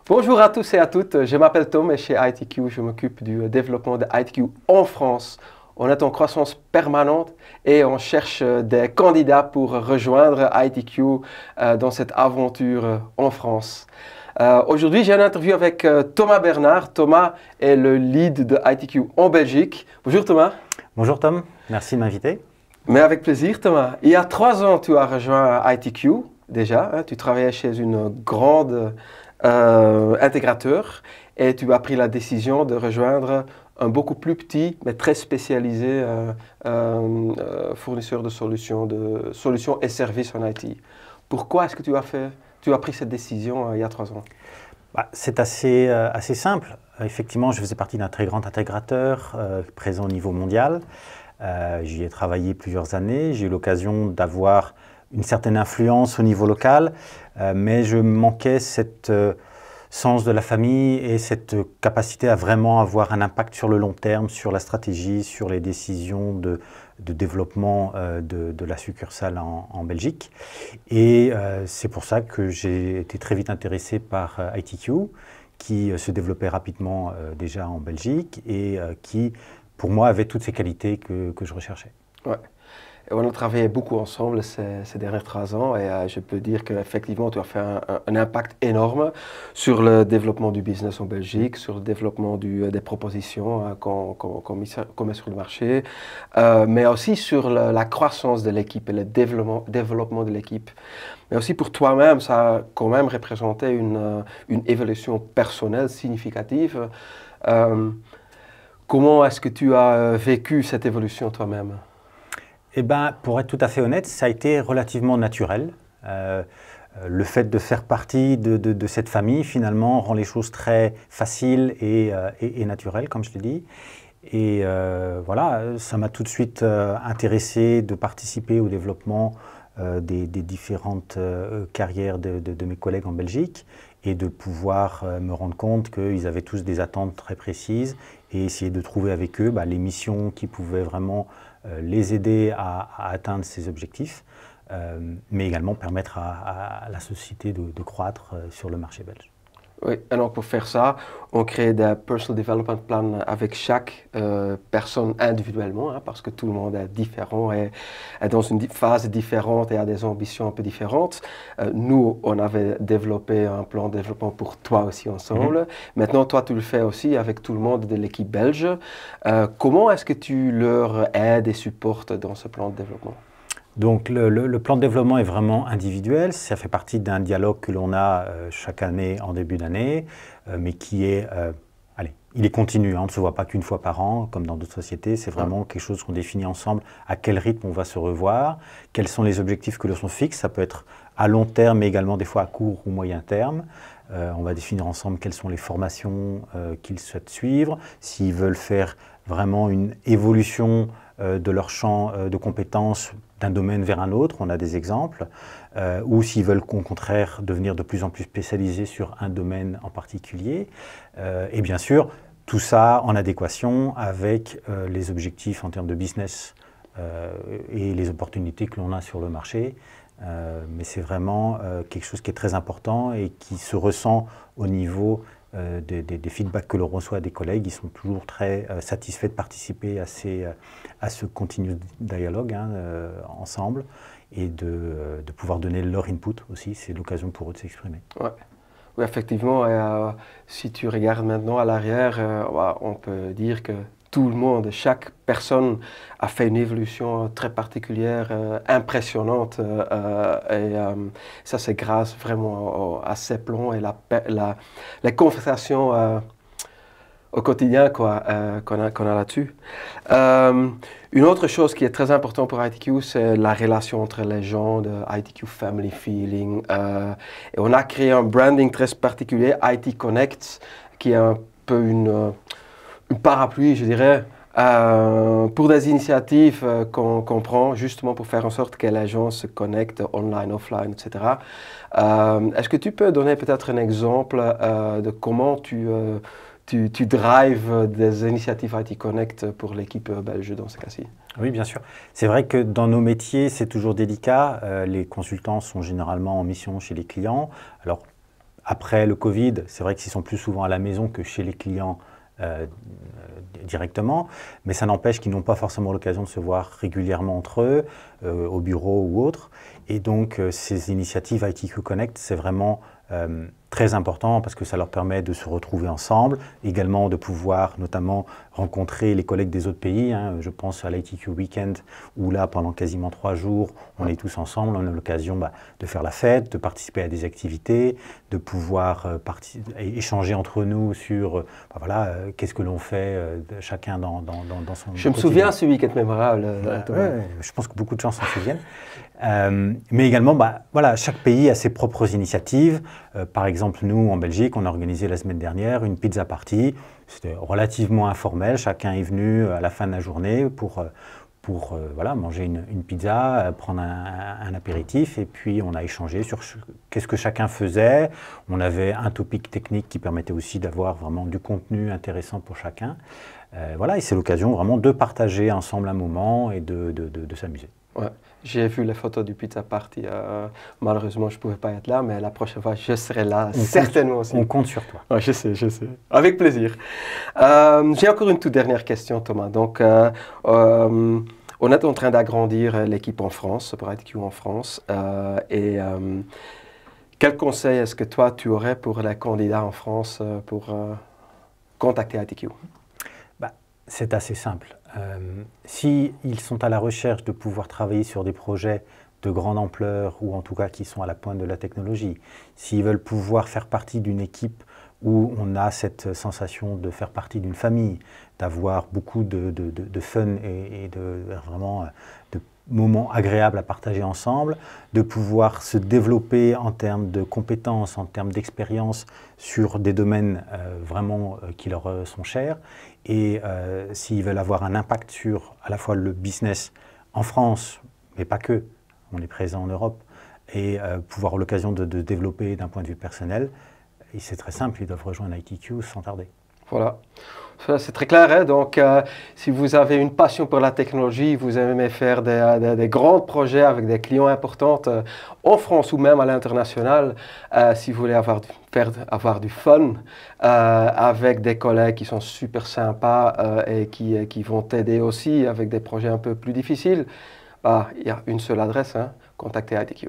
Bonjour à tous et à toutes, je m'appelle Tom et chez ITQ, je m'occupe du développement de ITQ en France. On est en croissance permanente et on cherche des candidats pour rejoindre ITQ dans cette aventure en France. Aujourd'hui, j'ai une interview avec Thomas Bernard. Thomas est le lead de ITQ en Belgique. Bonjour Thomas. Bonjour Tom, merci de m'inviter. Mais avec plaisir Thomas. Il y a 3 ans, tu as rejoint ITQ déjà. Tu travaillais chez une grande intégrateur et tu as pris la décision de rejoindre un beaucoup plus petit mais très spécialisé fournisseur de solutions et services en IT. Pourquoi est-ce que tu as pris cette décision il y a 3 ans? C'est assez simple. Effectivement, je faisais partie d'un très grand intégrateur présent au niveau mondial. J'y ai travaillé plusieurs années. J'ai eu l'occasion d'avoir une certaine influence au niveau local, mais je manquais cette sens de la famille et cette capacité à vraiment avoir un impact sur le long terme, sur la stratégie, sur les décisions de développement de la succursale en Belgique. Et c'est pour ça que j'ai été très vite intéressé par ITQ, qui se développait rapidement déjà en Belgique et qui, pour moi, avait toutes ces qualités que je recherchais. Ouais. Et on a travaillé beaucoup ensemble ces derniers 3 ans et je peux dire qu'effectivement tu as fait un impact énorme sur le développement du business en Belgique, sur le développement des propositions qu'on met sur le marché, mais aussi sur la croissance de l'équipe et le développement de l'équipe. Mais aussi pour toi-même, ça a quand même représenté une évolution personnelle significative. Comment est-ce que tu as vécu cette évolution toi-même? Eh bien, pour être tout à fait honnête, ça a été relativement naturel. Le fait de faire partie de cette famille, finalement, rend les choses très faciles et naturelles, comme je l'ai dit. Et voilà, ça m'a tout de suite intéressé de participer au développement des différentes carrières de mes collègues en Belgique et de pouvoir me rendre compte qu'ils avaient tous des attentes très précises et essayer de trouver avec eux les missions qui pouvaient vraiment les aider à atteindre ces objectifs, mais également permettre à la société de croître sur le marché belge. Oui, et donc pour faire ça, on crée des personal development plans avec chaque personne individuellement, parce que tout le monde est différent et est dans une phase différente et a des ambitions un peu différentes. Nous, on avait développé un plan de développement pour toi aussi ensemble. Maintenant, toi, tu le fais aussi avec tout le monde de l'équipe belge. Comment est-ce que tu leur aides et supportes dans ce plan de développement? Donc le plan de développement est vraiment individuel, ça fait partie d'un dialogue que l'on a chaque année en début d'année, mais qui est, il est continu, on ne se voit pas qu'une fois par an, comme dans d'autres sociétés, c'est vraiment quelque chose qu'on définit ensemble, à quel rythme on va se revoir, quels sont les objectifs que l'on fixe, ça peut être à long terme, mais également des fois à court ou moyen terme. On va définir ensemble quelles sont les formations qu'ils souhaitent suivre, s'ils veulent faire vraiment une évolution de leur champ de compétences d'un domaine vers un autre, on a des exemples, ou s'ils veulent au contraire devenir de plus en plus spécialisés sur un domaine en particulier. Et bien sûr, tout ça en adéquation avec les objectifs en termes de business et les opportunités que l'on a sur le marché. Mais c'est vraiment quelque chose qui est très important et qui se ressent au niveau des feedbacks que l'on reçoit des collègues. Ils sont toujours très satisfaits de participer à ce continu dialogue ensemble et de pouvoir donner leur input aussi. C'est l'occasion pour eux de s'exprimer. Ouais. Oui, effectivement, si tu regardes maintenant à l'arrière, on peut dire que tout le monde, chaque personne a fait une évolution très particulière, impressionnante. Ça, c'est grâce vraiment à ces plans et les conversations au quotidien qu'on a là-dessus. Une autre chose qui est très importante pour ITQ, c'est la relation entre les gens de ITQ Family Feeling. Et on a créé un branding très particulier, IT Connect, qui est un peu une parapluie, je dirais, pour des initiatives qu'on prend justement pour faire en sorte que les gens se connectent online, offline, etc. Est-ce que tu peux donner peut-être un exemple de comment tu drives des initiatives IT Connect pour l'équipe belge dans ce cas-ci? Oui, bien sûr. C'est vrai que dans nos métiers, c'est toujours délicat. Les consultants sont généralement en mission chez les clients. Alors, après le Covid, c'est vrai qu'ils sont plus souvent à la maison que chez les clients directement, mais ça n'empêche qu'ils n'ont pas forcément l'occasion de se voir régulièrement entre eux, au bureau ou autre. Et donc, ces initiatives ITQ Connect, c'est vraiment très important parce que ça leur permet de se retrouver ensemble, également de pouvoir notamment rencontrer les collègues des autres pays. Je pense à l'ITQ Weekend où là, pendant quasiment 3 jours, on est tous ensemble, on a l'occasion de faire la fête, de participer à des activités, de pouvoir échanger entre nous sur voilà, qu'est-ce que l'on fait chacun dans son Je me souviens ce week-end mémorable. Je pense que beaucoup de gens s'en souviennent. Mais également, voilà, chaque pays a ses propres initiatives. Par exemple, nous, en Belgique, on a organisé la semaine dernière une pizza party. C'était relativement informel. Chacun est venu à la fin de la journée pour voilà, manger une pizza, prendre un apéritif, et puis on a échangé sur qu'est-ce que chacun faisait. On avait un topic technique qui permettait aussi d'avoir vraiment du contenu intéressant pour chacun. Voilà, et c'est l'occasion vraiment de partager ensemble un moment et de s'amuser. Ouais. J'ai vu les photos du pizza party. Malheureusement, je ne pouvais pas être là, mais la prochaine fois, je serai là, certainement aussi. On compte sur toi. Ouais, je sais. Avec plaisir. J'ai encore une toute dernière question, Thomas. Donc, on est en train d'agrandir l'équipe en France, pour ITQ en France. Quel conseil est-ce que toi, tu aurais pour les candidats en France pour contacter ITQ? C'est assez simple. S'ils sont à la recherche de pouvoir travailler sur des projets de grande ampleur ou en tout cas qui sont à la pointe de la technologie, s'ils veulent pouvoir faire partie d'une équipe où on a cette sensation de faire partie d'une famille, d'avoir beaucoup de fun et vraiment de moments agréables à partager ensemble, de pouvoir se développer en termes de compétences, en termes d'expérience sur des domaines vraiment qui leur sont chers. Et s'ils veulent avoir un impact sur à la fois le business en France, mais pas que, on est présent en Europe, et pouvoir avoir l'occasion de développer d'un point de vue personnel, c'est très simple, ils doivent rejoindre ITQ sans tarder. Voilà, c'est très clair. Hein? Donc, si vous avez une passion pour la technologie, vous aimez faire des grands projets avec des clients importants en France ou même à l'international, si vous voulez avoir du fun avec des collègues qui sont super sympas et qui vont t'aider aussi avec des projets un peu plus difficiles, il y a une seule adresse, hein, contactez ITQ.